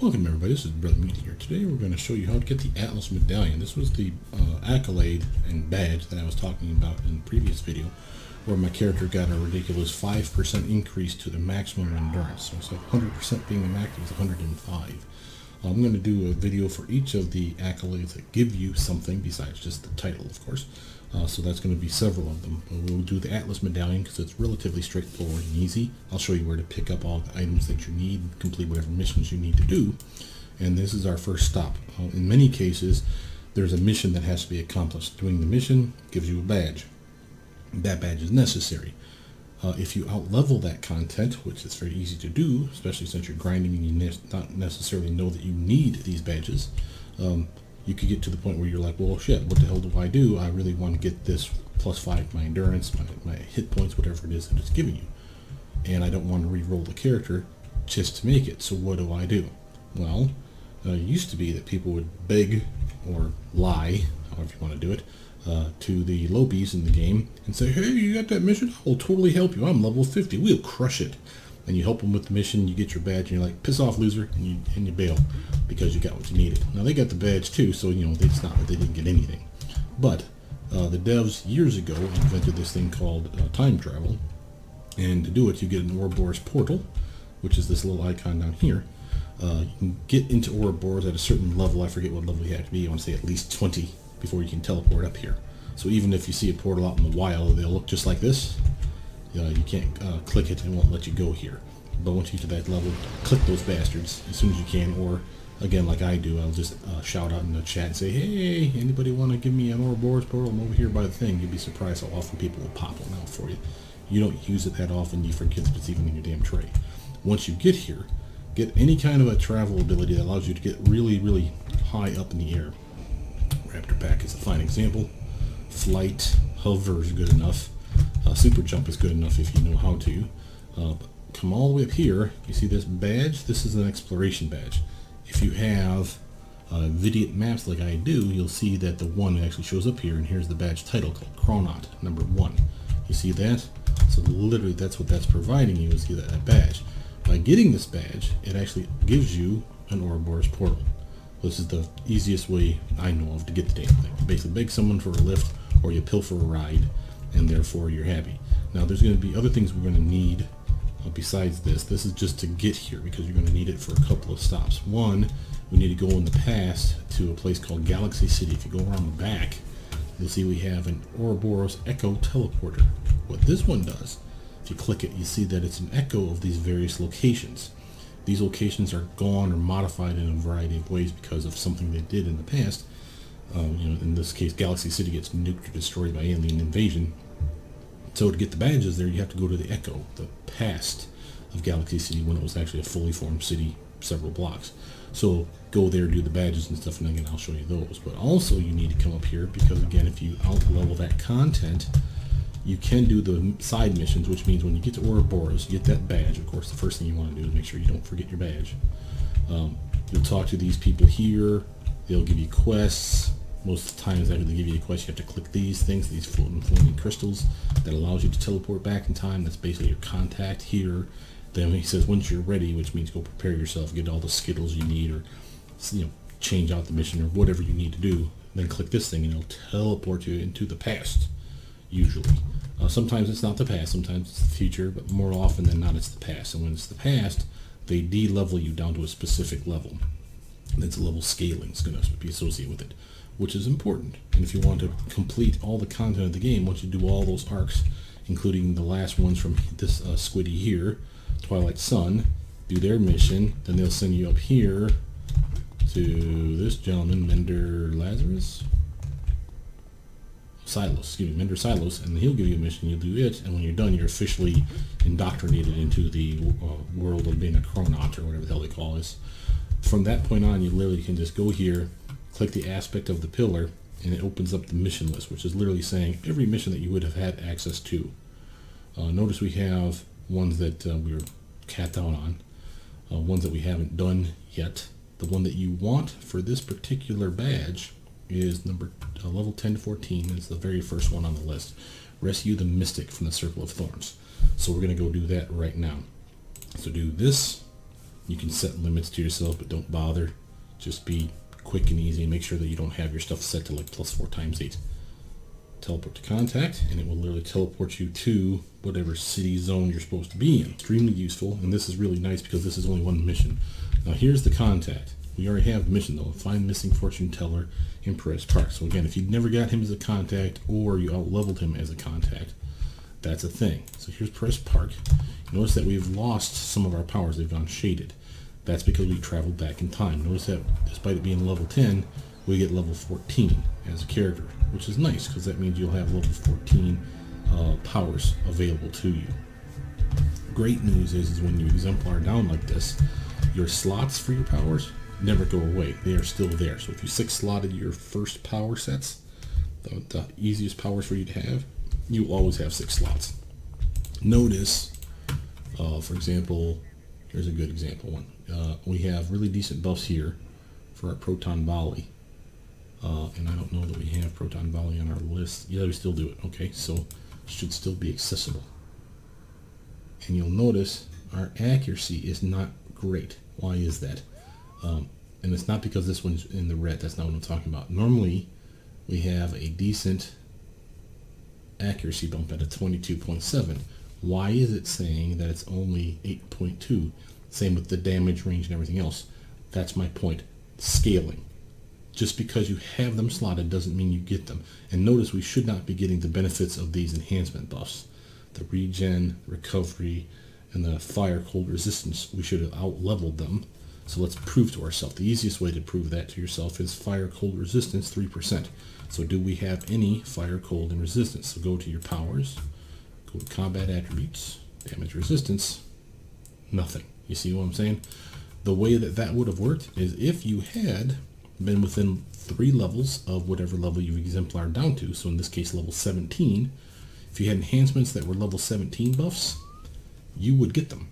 Welcome everybody, this is Brothermutant here. Today we're going to show you how to get the Atlas Medallion. This was the accolade and badge that I was talking about in the previous video, where my character got a ridiculous 5% increase to the maximum endurance. So it's like 100% being the max, it was 105. I'm going to do a video for each of the accolades that give you something besides just the title, of course. So that's going to be several of them. We'll do the Atlas Medallion because it's relatively straightforward and easy. I'll show you where to pick up all the items that you need, complete whatever missions you need to do. And this is our first stop. In many cases, there's a mission that has to be accomplished. Doing the mission gives you a badge. That badge is necessary. If you outlevel that content, which is very easy to do, especially since you're grinding and you not necessarily know that you need these badges, you could get to the point where you're like, well, shit, what the hell do? I really want to get this +5 my endurance, my hit points, whatever it is that it's giving you. And I don't want to re-roll the character just to make it. So what do? Well, it used to be that people would beg or lie, however you want to do it, to the lobies in the game and say, hey, you got that mission? I'll totally help you. I'm level 50. We'll crush it. And you help them with the mission, you get your badge, and you're like, piss off, loser, and you bail because you got what you needed. Now, they got the badge too, so, you know, it's not that they didn't get anything. But the devs years ago invented this thing called time travel. And to do it, you get an Ouroboros portal, which is this little icon down here. You can get into Ouroboros at a certain level. I forget what level you have to be. I want to say at least 20 before you can teleport up here. So even if you see a portal out in the wild, they'll look just like this. You can't click it and it won't let you go here. But once you get to that level, click those bastards as soon as you can, or again, like I do, I'll just shout out in the chat and say, hey, anybody want to give me an Ouroboros portal? I'm over here by the thing. You'd be surprised how often people will pop one out for you. You don't use it that often, you forget that it's even in your damn tray. Once you get here, get any kind of a travel ability that allows you to get really, really high up in the air. Raptor Pack is a fine example. Flight, hover is good enough. Super jump is good enough if you know how to. But come all the way up here, you see this badge? This is an exploration badge. If you have Vidiot maps like I do, you'll see that the one actually shows up here, and here's the badge title called Chronaut, number 1. You see that? So literally that's what that's providing you, is that badge. By getting this badge, it actually gives you an Ouroboros portal. This is the easiest way I know of to get the damn thing. You basically beg someone for a lift, or you pilfer a ride, and therefore you're happy. Now there's going to be other things we're going to need besides this. This is just to get here because you're going to need it for a couple of stops. One, we need to go in the past to a place called Galaxy City. If you go around the back, you'll see we have an Ouroboros Echo Teleporter. What this one does, if you click it, you see that it's an echo of these various locations. These locations are gone or modified in a variety of ways because of something they did in the past. You know, in this case, Galaxy City gets nuked or destroyed by alien invasion. So to get the badges there, you have to go to the Echo, the past of Galaxy City, when it was actually a fully formed city, several blocks. So go there, do the badges and stuff, and again, I'll show you those. But also you need to come up here because, again, if you out-level that content, you can do the side missions, which means when you get to Ouroboros, you get that badge. Of course, the first thing you want to do is make sure you don't forget your badge. You'll talk to these people here. They'll give you quests. Most of the times after they give you a quest, you have to click these things, these floating crystals that allows you to teleport back in time. That's basically your contact here. Then he says once you're ready, which means go prepare yourself, get all the Skittles you need, or, you know, change out the mission or whatever you need to do. Then click this thing and it'll teleport you into the past, usually. Sometimes it's not the past, sometimes it's the future, but more often than not it's the past. And when it's the past, they de-level you down to a specific level. And it's a level scaling is going to be associated with it, which is important. And if you want to complete all the content of the game, once you do all those arcs, including the last ones from this squiddy here, Twilight Sun, do their mission, then they'll send you up here to this gentleman, Mender Silos, and he'll give you a mission, you'll do it, and when you're done, you're officially indoctrinated into the world of being a Chronaut, or whatever the hell they call this. From that point on, you literally can just go here, click the aspect of the pillar, and it opens up the mission list, which is literally saying every mission that you would have had access to. Notice we have ones that we were capped out on, ones that we haven't done yet. The one that you want for this particular badge is level 10 to 14. It's the very first one on the list. Rescue the Mystic from the Circle of Thorns. So we're going to go do that right now. So do this You can set limits to yourself, but don't bother. Just be quick and easy, and make sure that you don't have your stuff set to like +4 × 8. Teleport to contact, and it will literally teleport you to whatever city zone you're supposed to be in. Extremely useful, and this is really nice because this is only one mission. Now here's the contact. We already have the mission though. Find missing fortune teller in PEREZ Park. So again, if you never got him as a contact or you out-leveled him as a contact, that's a thing. So here's PEREZ Park. Notice that we've lost some of our powers. They've gone shaded. That's because we traveled back in time. Notice that despite it being level 10, we get level 14 as a character, which is nice because that means you'll have level 14 powers available to you. Great news is when you exemplar down like this, your slots for your powers never go away. They are still there. So if you 6-slotted your first power sets, the easiest powers for you to have, you will always have 6 slots. Notice, for example, here's a good example one. We have really decent buffs here for our proton volley. And I don't know that we have proton volley on our list. Yeah, we still do it. Okay, so it should still be accessible. And you'll notice our accuracy is not great. Why is that? And it's not because this one's in the red. That's not what I'm talking about. Normally, we have a decent accuracy bump at a 22.7. Why is it saying that it's only 8.2? Same with the damage range and everything else. That's my point. Scaling. Just because you have them slotted doesn't mean you get them. And notice we should not be getting the benefits of these enhancement buffs. The regen, recovery, and the fire cold resistance. We should have out-leveled them. So let's prove to ourselves. The easiest way to prove that to yourself is fire cold resistance 3%. So do we have any fire cold and resistance? So go to your powers, go to combat attributes, damage resistance, nothing. You see what I'm saying? The way that that would have worked is if you had been within 3 levels of whatever level you exemplar down to, so in this case level 17, if you had enhancements that were level 17 buffs, you would get them.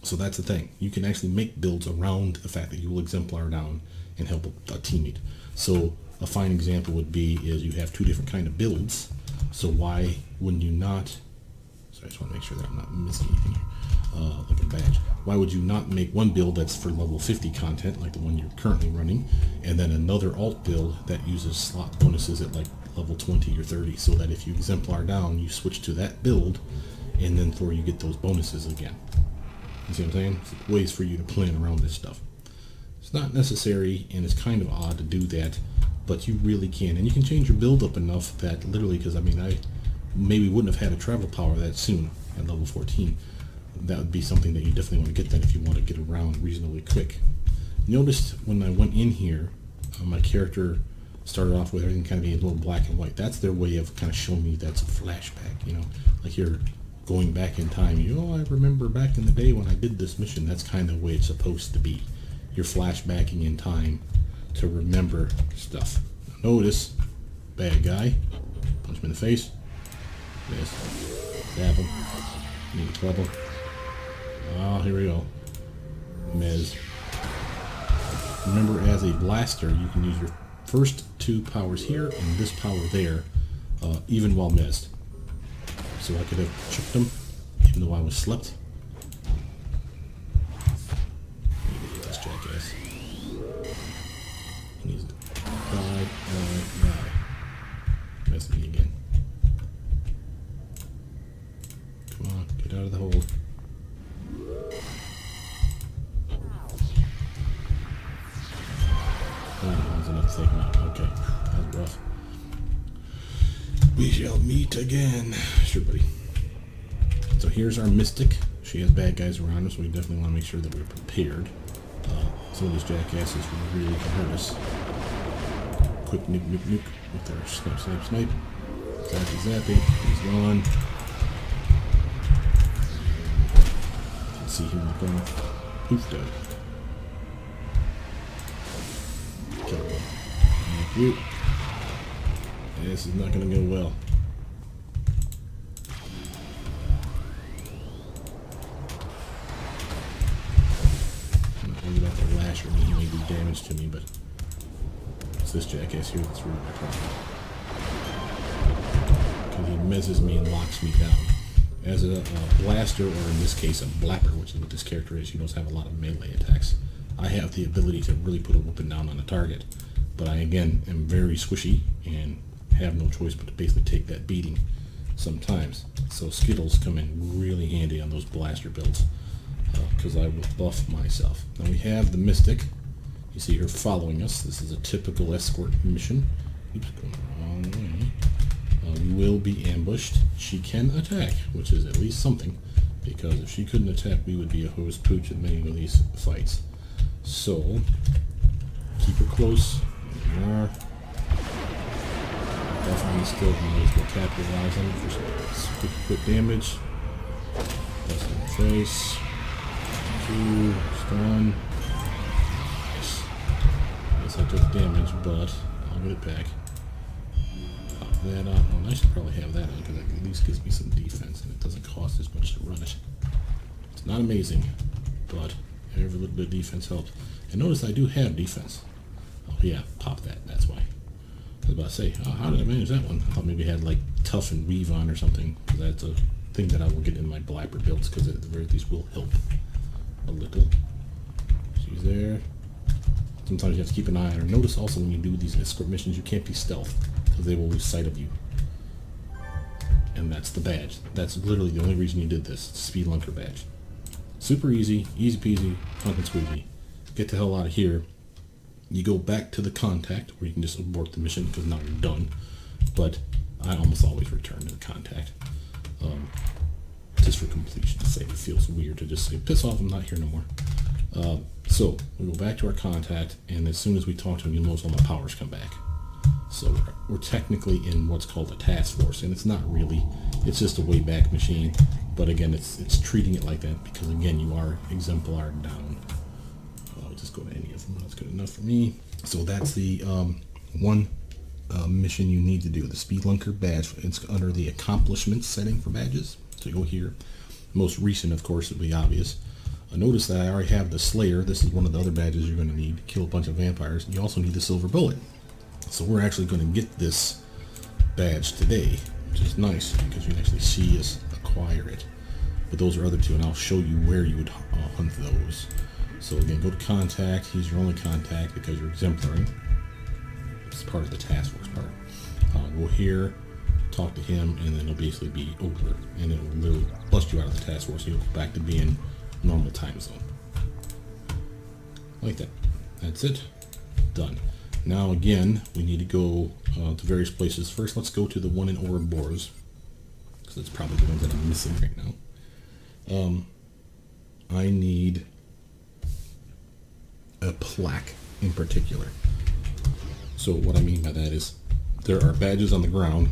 So that's the thing. You can actually make builds around the fact that you will exemplar down and help a teammate. So a fine example would be is you have 2 different kind of builds. So why wouldn't you not, so I just want to make sure that I'm not missing anything here, like a badge. Why would you not make one build that's for level 50 content, like the one you're currently running, and then another alt build that uses slot bonuses at like level 20 or 30, so that if you exemplar down, you switch to that build, and then for you get those bonuses again. You see what I'm saying? It's ways for you to plan around this stuff. It's not necessary, and it's kind of odd to do that, but you really can. And you can change your build up enough that literally, because I mean, I maybe wouldn't have had a travel power that soon at level 14. That would be something that you definitely want to get then if you want to get around reasonably quick. Notice when I went in here, my character started off with everything kind of being a little black and white. That's their way of kind of showing me that's a flashback, you know, like you're going back in time. You know, I remember back in the day when I did this mission. That's kind of the way it's supposed to be. You're flashbacking in time to remember stuff. Now notice, bad guy, punch him in the face, miss, stab him, need to club him. Oh, here we go. Mez. Remember, as a blaster, you can use your first 2 powers here and this power there, even while mezzed. So I could have chipped him, even though I was slept. This jackass. He needs to die. Mess me again. Come on, get out of the hole. Enough to take me out. Okay, that was rough. We shall meet again. Sure, buddy. So here's our Mystic. She has bad guys around us, so we definitely want to make sure that we're prepared. Some of these jackasses really can hurt us. Quick nuke, nuke, nuke with our snipe, snipe, snipe. Zappy, zappy. He's gone. You can see him in the corner. Poof, dead. Thank you. This is not going to go well. I'm not worried about the lasher. He may do damage to me, but it's this jackass here that's really my problem. Because he messes me and locks me down. as a blaster, or in this case a blapper, which is what this character is. He does have a lot of melee attacks. I have the ability to really put a whooping down on a target, but I again am very squishy and have no choice but to basically take that beating sometimes. So Skittles come in really handy on those blaster builds, because I will buff myself. Now we have the Mystic. You see her following us. This is a typical escort mission. Oops, going the wrong way. We will be ambushed. She can attack, which is at least something, because if she couldn't attack, we would be a hose pooch in many of these fights. So, keep her close. There we are. Definitely still use the capitalize on it for some quick damage. Plus in the face. 2, stun. Nice. Guess I took damage, but I'll get it back. Pop that on. Oh, I should probably have that on because that at least gives me some defense and it doesn't cost as much to run it. It's not amazing, but every little bit of defense helps. And notice I do have defense. Oh yeah, pop that. That's why. I was about to say, oh, how did I manage that one? I thought maybe I had like tough and weave on or something, because that's a thing that I will get in my blapper builds, because at the very least will help a little. She's there. Sometimes you have to keep an eye on her. Notice also when you do these escort missions, you can't be stealth, because they will lose sight of you. And that's the badge. That's literally the only reason you did this. Speed Lunker badge. Super easy, easy peasy, pumpkin squeezy. Get the hell out of here. You go back to the contact, where you can just abort the mission because now you're done. But I almost always return to the contact, just for completion's sake. It feels weird to just say, piss off, I'm not here no more. So we go back to our contact, and as soon as we talk to him, you'll notice all my powers come back. So we're technically in what's called a task force, and it's not really. It's just a way back machine. But again, it's treating it like that because again, you are exemplar down. I'll just go to any of them. That's good enough for me. So that's the one mission you need to do. The Speed Lunker badge. It's under the accomplishments setting for badges. So you go here. Most recent, of course, would be obvious. Notice that I already have the Slayer. This is one of the other badges you're going to need to kill a bunch of vampires. You also need the Silver Bullet. So we're actually going to get this badge today, which is nice because you can actually see us acquire it. But those are other two, and I'll show you where you would hunt those. So again, go to contact. He's your only contact because you're exemplary. It's part of the task force part. Go here, talk to him, and then it'll basically be over, and it'll literally bust you out of the task force. You'll go back to being normal time zone. Like that. That's it. Done. Now again, we need to go to various places. First, let's go to the one in OUROBOROS, because it's probably the ones that I'm missing right now. I need a plaque in particular. So what I mean by that is there are badges on the ground,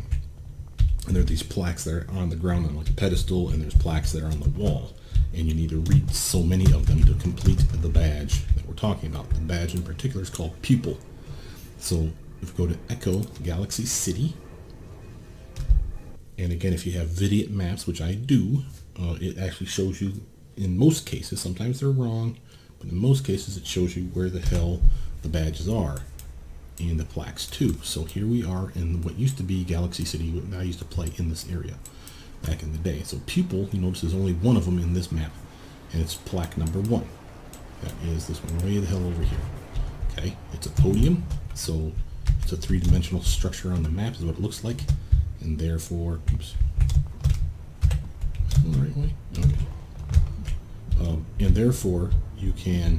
and there are these plaques that are on the ground on like a pedestal, and there's plaques that are on the wall, and you need to read so many of them to complete the badge that we're talking about. The badge in particular is called Pupil. So if we go to Echo Galaxy City, and again, if you have Vidiot maps, which I do, it actually shows you, in most cases, sometimes they're wrong, but in most cases it shows you where the hell the badges are, and the plaques too. So here we are in what used to be Galaxy City, what I used to play in this area back in the day. So Pupil, you notice there's only one of them in this map, and it's plaque number 1. That is this one way the hell over here. Okay, it's a podium, so it's a 3-dimensional structure on the map is what it looks like, and therefore, oops, the right way? Okay. And therefore, you can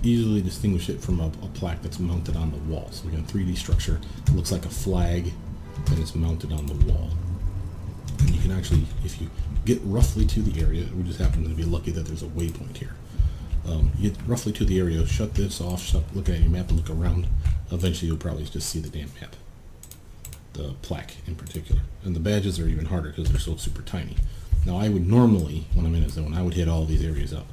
easily distinguish it from a plaque that's mounted on the wall. So we got a 3D structure. It looks like a flag, and it's mounted on the wall. And you can actually, if you get roughly to the area, we just happen to be lucky that there's a waypoint here. You get roughly to the area, shut this off, look at your map and look around. Eventually, you'll probably just see the damn map. The plaque in particular. And the badges are even harder because they're so super tiny. Now I would normally, when I'm in a zone, I would hit all these areas up.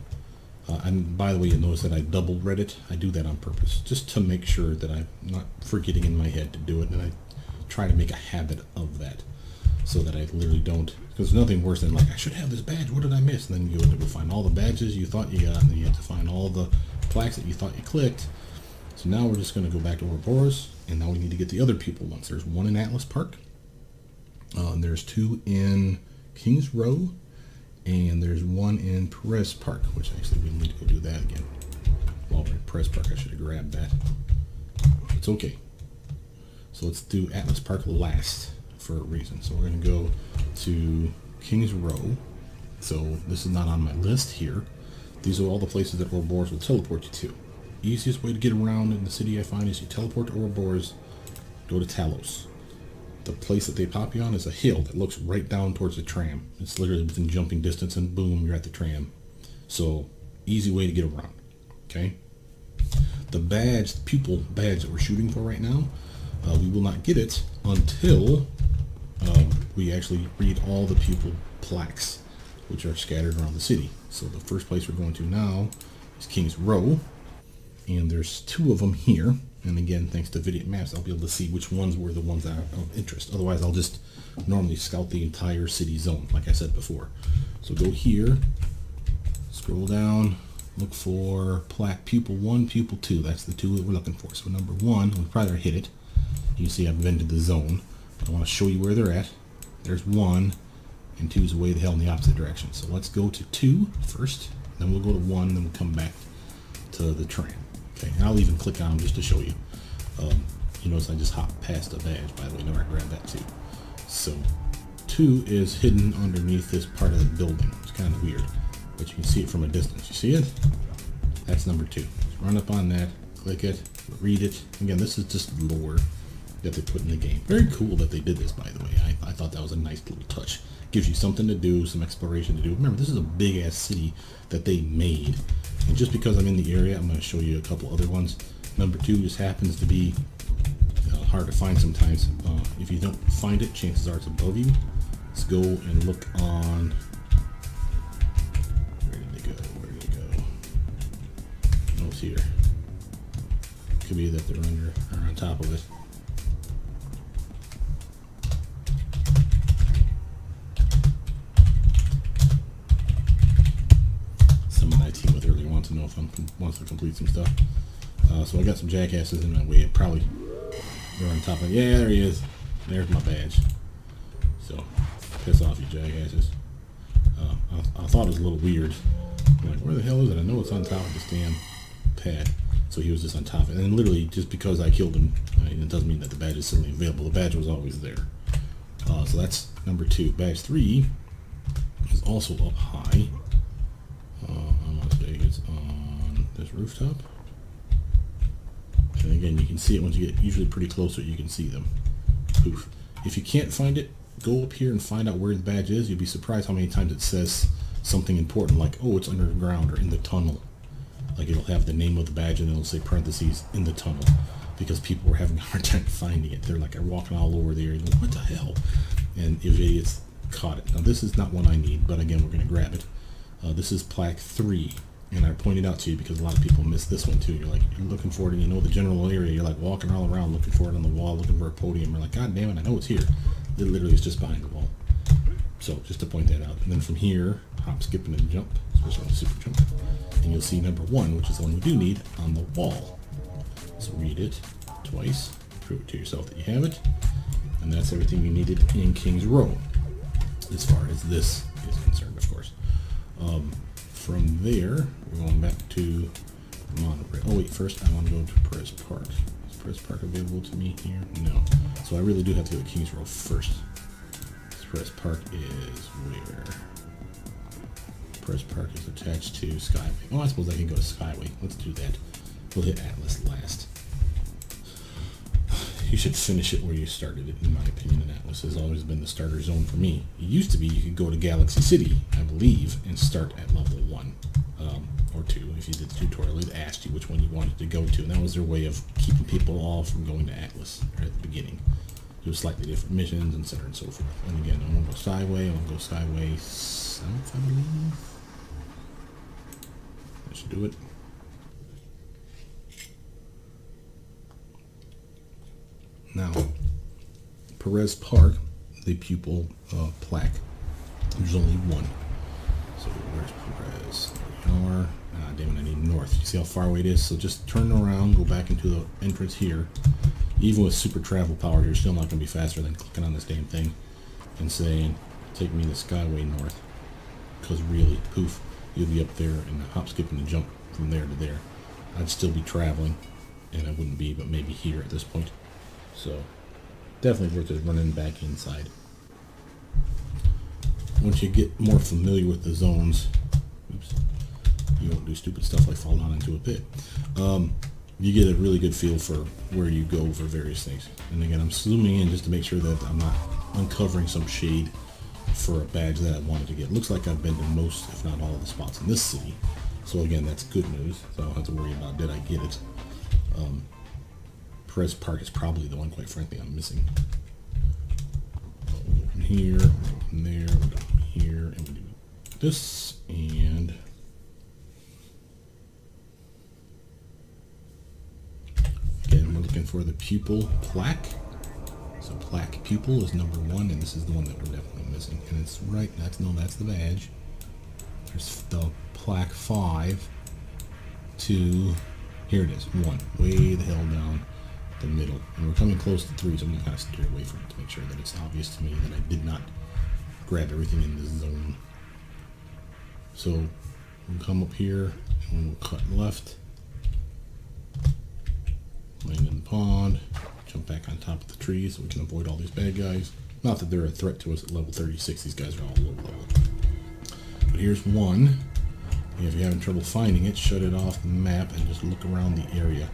And by the way, you'll notice that I double read it. I do that on purpose, just to make sure that I'm not forgetting in my head to do it, and I try to make a habit of that, so that I literally don't, because there's nothing worse than like, I should have this badge, what did I miss? And then you have to find all the badges you thought you got, and then you have to find all the plaques that you thought you clicked. So now we're just going to go back to OUROBOROS, and now we need to get the other people ones. There's one in Atlas Park, and there's 2 in Kings Row, and there's one in PEREZ Park, which actually we need to go do that again. While we're in PEREZ Park, I should have grabbed that. It's okay. So let's do Atlas Park last for a reason. So we're going to go to Kings Row. So this is not on my list here. These are all the places that OUROBOROS will teleport you to. Easiest way to get around in the city I find is you teleport to OUROBOROS, go to TALOS. The place that they pop you on is a hill that looks right down towards the tram. It's literally within jumping distance, and boom, you're at the tram. So easy way to get around. Okay. The badge, the pupil badge that we're shooting for right now, we will not get it until we actually read all the pupil plaques, which are scattered around the city. So the first place we're going to now is Kings Row, and there's 2 of them here. And again, thanks to Video Maps, I'll be able to see which ones were the ones that are of interest. Otherwise, I'll just normally scout the entire city zone, like I said before. So go here, scroll down, look for plaque pupil 1, pupil 2. That's the 2 that we're looking for. So number 1, we probably hit it. You see I've vented the zone. But I want to show you where they're at. There's 1, and 2 is way the hell in the opposite direction. So let's go to 2 first, then we'll go to 1, then we'll come back to the tram. Okay, and I'll even click on them just to show you. You notice I just hopped past the badge, by the way. Never grabbed that too. So 2 is hidden underneath this part of the building. It's kind of weird, but you can see it from a distance. You see it? That's number 2. Just run up on that, click it, read it. Again, this is just lore that they put in the game. Very cool that they did this, by the way. I thought that was a nice little touch. Gives you something to do, some exploration to do. Remember, this is a big ass city that they made. And just because I'm in the area, I'm going to show you a couple other ones. Number 2 just happens to be hard to find sometimes. If you don't find it, chances are it's above you. Let's go and look on. Where did they go? Where did they go? Oh, it's here. Could be that they're under or on top of it. Someone I team with earlier wants to know if I'm wants to complete some stuff. So I got some jackasses in my way. Probably they're on top of. Yeah, there he is. There's my badge. So piss off, you jackasses. I thought it was a little weird. I'm like, where the hell is it? I know it's on top of this damn pad. So he was just on top of it. And then literally, just because I killed him, it doesn't mean that the badge is suddenly available. The badge was always there. So that's number 2. Badge 3 is also up high. I want to say it's on this rooftop. And again, you can see it once you get usually pretty close to it, you can see them. Poof. If you can't find it, go up here and find out where the badge is. You'll be surprised how many times it says something important like, oh, it's underground or in the tunnel. Like it'll have the name of the badge and it'll say parentheses in the tunnel, because people were having a hard time finding it. They're like, I'm walking all over there. And what the hell? And if idiots caught it. Now this is not one I need, but again, we're going to grab it. This is plaque 3. And I pointed out to you because a lot of people miss this one too. You're like, you're looking for it and you know the general area. You're like walking all around looking for it on the wall, looking for a podium. You're like, God damn it, I know it's here. It literally is just behind the wall. So just to point that out. And then from here, hop, skip, and jump, especially on the super jump. And you'll see number 1, which is the one you do need, on the wall. So read it twice, prove it to yourself that you have it. And that's everything you needed in Kings Row, as far as this is concerned, of course. From there, we're going back to Monterey. Oh wait, first I want to go to PEREZ Park. Is PEREZ Park available to me here? No. So I really do have to go to Kings Row first. PEREZ Park is where? PEREZ Park is attached to SKYWAY. Oh, I suppose I can go to SKYWAY. Let's do that. We'll hit Atlas last. You should finish it where you started it, in my opinion, and Atlas has always been the starter zone for me. It used to be you could go to Galaxy City, I believe, and start at level 1 or 2. If you did the tutorial, it asked you which one you wanted to go to, and that was their way of keeping people all from going to Atlas right at the beginning. Do slightly different missions, etc. and so forth. And again, I want to go SKYWAY. I want to go SKYWAY South, I believe. That should do it. Now, PEREZ Park, the pupil plaque, there's only 1. So where's PEREZ? There we are. Ah, damn it, I need north. You see how far away it is? So just turn around, go back into the entrance here. Even with super travel power, you're still not going to be faster than clicking on this damn thing and saying, take me to Skyway North, because really, poof, you'll be up there and hop, skip, and jump from there to there. I'd still be traveling, and I wouldn't be, but maybe here at this point. So definitely worth it running back inside. Once you get more familiar with the zones, oops, you won't do stupid stuff like fall down into a pit. You get a really good feel for where you go for various things. And again, I'm zooming in just to make sure that I'm not uncovering some shade for a badge that I wanted to get. It looks like I've been to most, if not all, of the spots in this city. So again, that's good news. So I don't have to worry about did I get it. PEREZ Park is probably the one, quite frankly, I'm missing. We'll go from here, we'll go from there, we'll go from here, and we do this, and again, we're looking for the pupil plaque. So plaque pupil is number 1, and this is the one that we're definitely missing. And it's right, that's the badge. There's the plaque 5, 2, here it is, 1, way the hell down the middle. And we're coming close to 3, so I'm going to kind of steer away from it to make sure that it's obvious to me that I did not grab everything in this zone. So we'll come up here and we'll cut left, land in the pond, jump back on top of the tree so we can avoid all these bad guys. Not that they're a threat to us at level 36, these guys are all low level. But here's one. And if you're having trouble finding it, shut it off the map and just look around the area.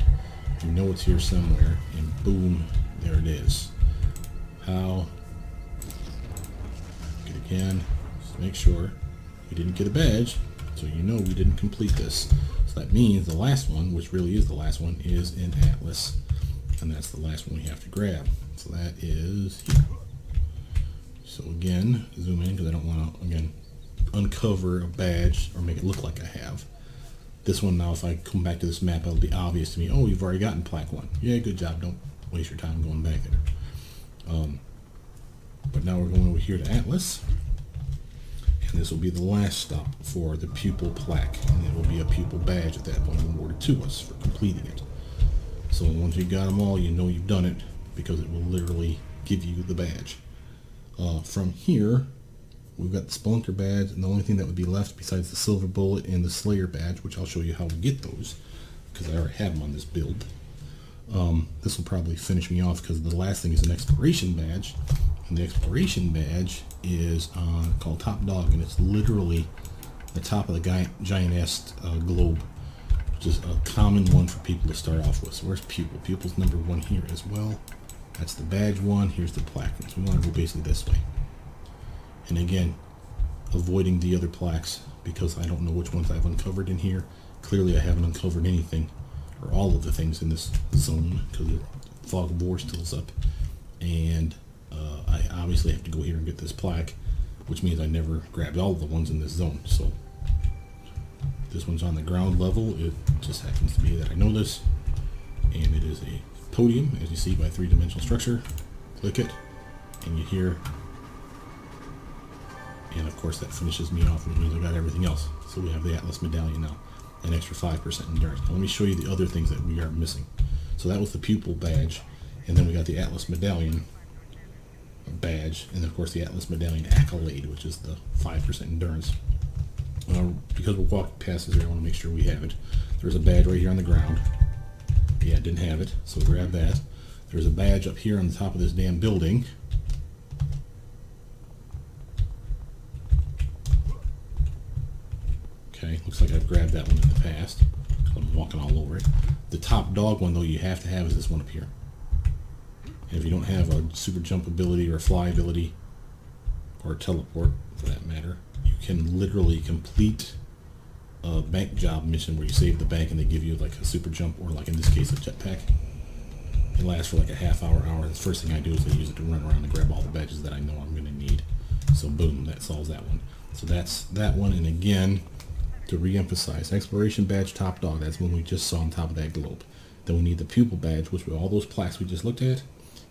You know it's here somewhere, and boom, there it is. How? Get it again, just make sure we didn't get a badge, so you know we didn't complete this. So that means the last one, which really is the last one, is in Atlas. And that's the last one we have to grab. So that is here. So again, zoom in because I don't want to, again, uncover a badge or make it look like I have. This one now, if I come back to this map, it'll be obvious to me, oh, you've already gotten plaque 1. Yeah, good job. Don't waste your time going back there. But now we're going over here to Atlas. And this will be the last stop for the pupil plaque. And it will be a pupil badge at that point awarded to us for completing it. So once you got them all, you know you've done it because it will literally give you the badge. From here, we've got the Spelunker badge, and the only thing that would be left besides the silver bullet and the Slayer badge, which I'll show you how we get those, because I already have them on this build. This will probably finish me off because the last thing is an exploration badge, and the exploration badge is called Top Dog, and it's literally the top of the giant-ass globe, which is a common one for people to start off with. So where's Pupil? Pupil's number 1 here as well. That's the badge 1. Here's the plaque. So we want to go basically this way. And again, avoiding the other plaques because I don't know which ones I've uncovered in here. Clearly I haven't uncovered anything, or all of the things in this zone, because the fog of war still's up. And I obviously have to go here and get this plaque, which means I never grabbed all of the ones in this zone. So this one's on the ground level. It just happens to be that I know this. And it is a podium, as you see, by 3-dimensional structure. Click it, and you hear. And of course that finishes me off, which means I got everything else. So we have the Atlas Medallion now, an extra 5% endurance. Now let me show you the other things that we are missing. So that was the Pupil badge, and then we got the Atlas Medallion badge, and of course the Atlas Medallion Accolade, which is the 5% endurance. Because we're walking past this area, I want to make sure we have it. There's a badge right here on the ground. Yeah, I didn't have it, so grab that. There's a badge up here on the top of this damn building. Okay, looks like I've grabbed that one in the past. I'm walking all over it. The Top Dog one, though, you have to have is this one up here. And if you don't have a super jump ability or fly ability, or teleport for that matter, you can literally complete a bank job mission where you save the bank and they give you like a super jump, or like in this case a jetpack. It lasts for like a half hour. The first thing I do is I use it to run around and grab all the badges that I know I'm going to need. So boom, that solves that one. So that's that one. And again, to re-emphasize, exploration badge Top Dog, that's one we just saw on top of that globe. Then we need the Pupil badge, which were all those plaques we just looked at.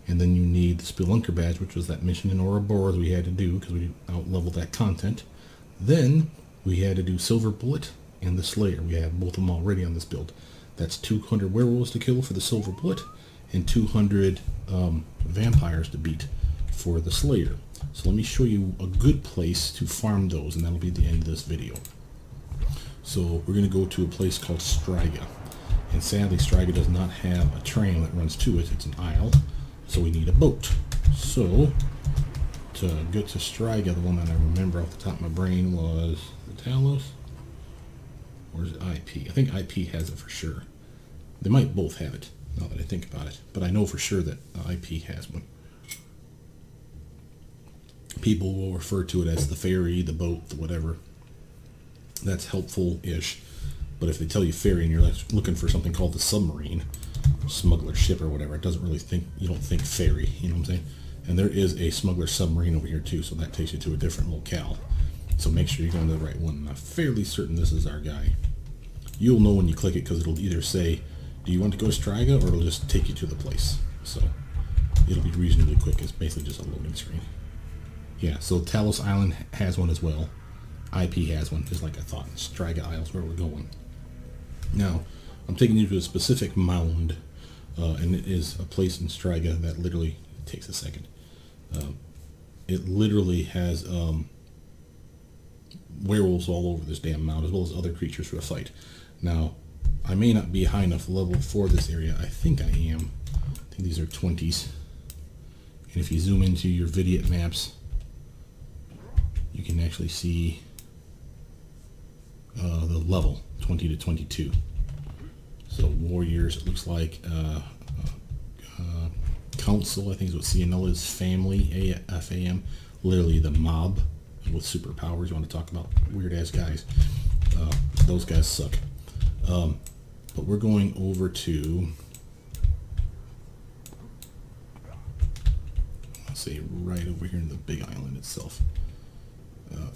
And then you need the Spelunker badge, which was that mission in OUROBOROS we had to do because we out-leveled that content. Then we had to do Silver Bullet and the Slayer. We have both of them already on this build. That's 200 werewolves to kill for the Silver Bullet and 200 vampires to beat for the Slayer. So let me show you a good place to farm those, and that'll be the end of this video. So we're going to go to a place called STRIGA. And sadly, STRIGA does not have a train that runs to it. It's an isle. So we need a boat. So to get to STRIGA, the one that I remember off the top of my brain was the TALOS. Or is it IP? I think IP has it for sure. They might both have it, now that I think about it. But I know for sure that IP has one. People will refer to it as the ferry, the boat, the whatever. That's helpful-ish. But if they tell you ferry and you're like looking for something called the submarine, smuggler ship or whatever, it doesn't really think, you don't think ferry, you know what I'm saying? And there is a smuggler submarine over here too, so that takes you to a different locale. So make sure you're going to the right one. I'm fairly certain this is our guy. You'll know when you click it because it'll either say, do you want to go to STRIGA, or it'll just take you to the place. So it'll be reasonably quick. It's basically just a loading screen. Yeah, so Talos Island has one as well. IP has one, just like I thought. STRIGA Isle's where we're going. Now, I'm taking you to a specific mound, and it is a place in STRIGA that literally takes a second. It literally has werewolves all over this damn mound, as well as other creatures for the fight. Now, I may not be high enough level for this area. I think I am. I think these are 20s. And if you zoom into your vignette maps, you can actually see the level, 20 to 22. So warriors, it looks like council, I think is what CNL is, family, FAM, literally the mob with superpowers. You want to talk about weird ass guys? Those guys suck. But we're going over to, let's say right over here in the big island itself.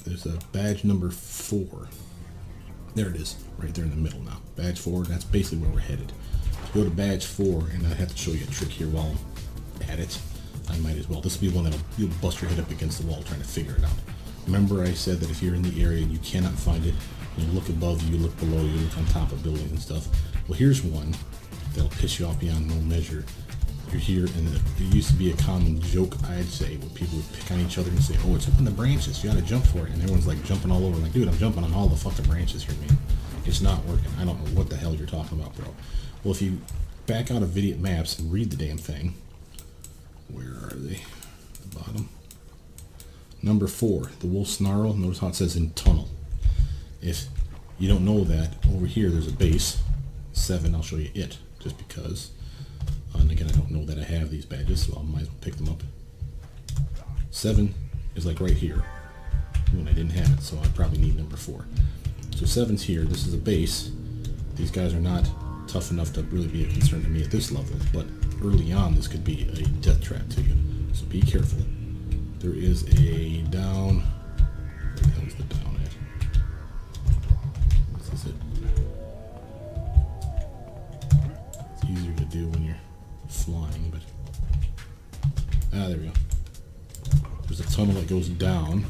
There's a badge number 4. There it is, right there in the middle now. Badge 4, that's basically where we're headed. Go to badge 4, and I have to show you a trick here while I'm at it. I might as well. This will be one that you'll bust your head up against the wall trying to figure it out. Remember I said that if you're in the area and you cannot find it, you look above you, look below you, look on top of buildings and stuff. Well, here's one that'll piss you off beyond no measure. You're here, and it used to be a common joke, I'd say, where people would pick on each other and say, oh, it's up in the branches, you gotta jump for it. And everyone's like jumping all over. Like, dude, I'm jumping on all the fucking branches here, man. It's not working. I don't know what the hell you're talking about, bro. Well, if you back out of vignette maps and read the damn thing, where are they? At the bottom. Number 4, the wolf snarl. Notice how it says in tunnel. If you don't know that, over here there's a base. 7, I'll show you it, just because. And again, I don't know that I have these badges, so I might as well pick them up. 7 is like right here, when I didn't have it, so I probably need number 4. So 7's here. This is a base. These guys are not tough enough to really be a concern to me at this level, but early on this could be a death trap to you, so be careful. There is a down. Where the hell is the down at? This is it. It's easier to do when you're flying, but there we go. There's a tunnel that goes down,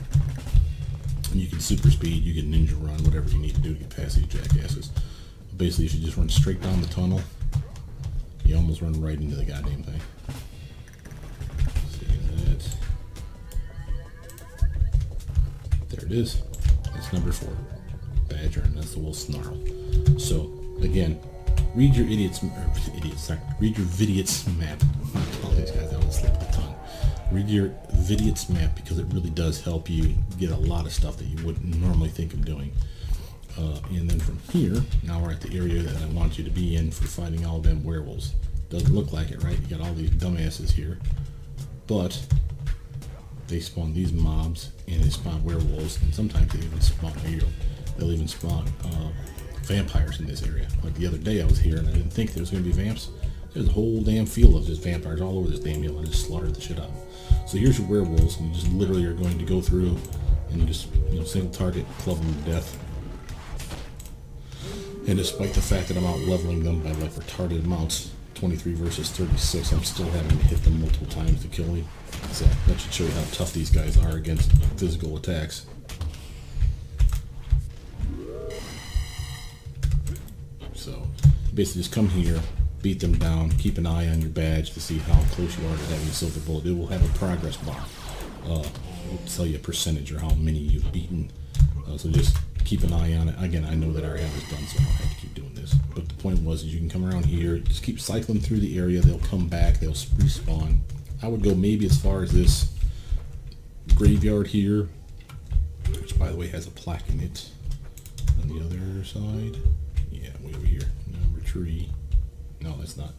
and you can super speed, you can ninja run, whatever you need to do to get past these jackasses. But basically, if you just run straight down the tunnel, you almost run right into the goddamn thing. See that? There it is. That's number 4. Badger, and that's the wolf snarl. So again, read your read your vignettes map. All these guys that will slip the tongue. Read your vignettes map, because it really does help you get a lot of stuff that you wouldn't normally think of doing. And then from here, now we're at the area that I want you to be in for fighting all them werewolves. Doesn't look like it, right? You got all these dumbasses here, but they spawn these mobs, and they spawn werewolves, and sometimes they even spawn they'll even spawn vampires in this area. Like the other day I was here and I didn't think there was going to be vamps. There's a whole damn field of just vampires all over this damn hill, and I just slaughtered the shit out of them. So here's your werewolves, and you just literally are going to go through and you just, single target, club them to death. And despite the fact that I'm out leveling them by like retarded amounts, 23 versus 36, I'm still having to hit them multiple times to kill me. So that should show you how tough these guys are against physical attacks. So basically just come here, beat them down, keep an eye on your badge to see how close you are to having a silver bullet. It will have a progress bar. tell you a percentage or how many you've beaten. So just keep an eye on it. Again, I know that I already have this done, so I don't have to keep doing this. But the point was, is you can come around here, just keep cycling through the area. They'll come back, they'll respawn. I would go maybe as far as this graveyard here, which by the way has a plaque in it. On the other side, yeah, way over here. Number 3. No, that's not.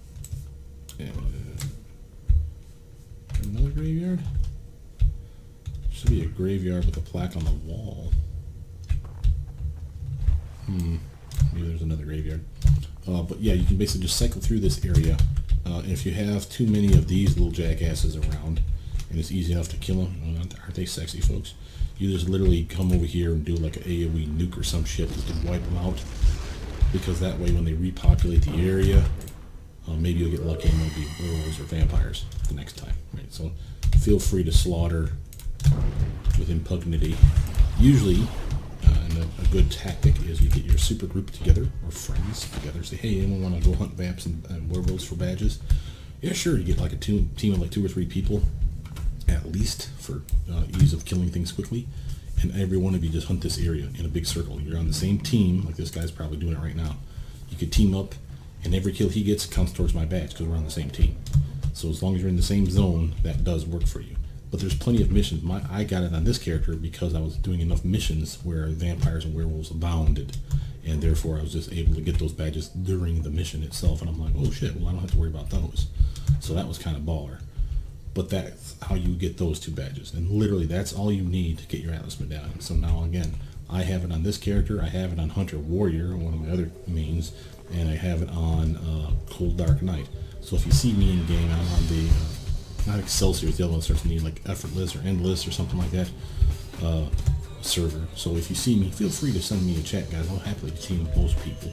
Another graveyard. Should be a graveyard with a plaque on the wall. Maybe there's another graveyard. But yeah, you can basically just cycle through this area. And if you have too many of these little jackasses around, and it's easy enough to kill them, aren't they sexy, folks? You just literally come over here and do like an AoE nuke or some shit just to wipe them out. Because that way, when they repopulate the area, maybe you'll get lucky and it'll be werewolves or vampires the next time. Right? So feel free to slaughter with impunity. Usually, and a good tactic is you get your super group together, or friends together, say, hey, anyone want to go hunt vamps and werewolves for badges? Yeah, sure. You get like a team of like 2 or 3 people, at least, for ease of killing things quickly. And every one of you just hunt this area in a big circle. You're on the same team, like this guy's probably doing it right now. You could team up, and every kill he gets counts towards my badge, because we're on the same team. So as long as you're in the same zone, that does work for you. But there's plenty of missions. I got it on this character because I was doing enough missions where vampires and werewolves abounded, and therefore I was just able to get those badges during the mission itself. And I'm like, oh shit, well I don't have to worry about those. So that was kind of baller. But that's how you get those 2 badges, and literally that's all you need to get your Atlas Medallion. So now again, I have it on this character, I have it on Hunter Warrior, one of my other mains, and I have it on Cold Dark Knight. So if you see me in game, I'm on the not Excelsior, the other one starts to need like Effortless or Endless or something like that server. So if you see me, feel free to send me a chat, guys. I'll happily team with most people.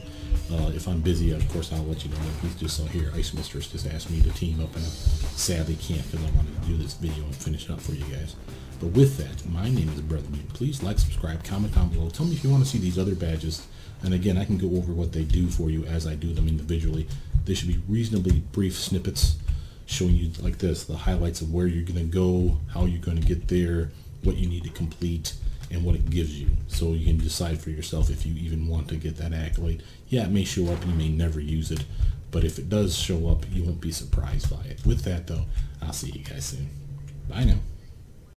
If I'm busy, of course, I'll let you know. Like you just saw here, Ice Mistress just asked me to team up, and I sadly can't because I wanted to do this video and finish it up for you guys. But with that, my name is Brothermutant. Please like, subscribe, comment down below. Tell me if you want to see these other badges. And again, I can go over what they do for you as I do them individually. They should be reasonably brief snippets showing you like this, the highlights of where you're going to go, how you're going to get there, what you need to complete, and what it gives you. So you can decide for yourself if you even want to get that accolade. Yeah, it may show up and you may never use it, but if it does show up, you won't be surprised by it. With that though, I'll see you guys soon. Bye now.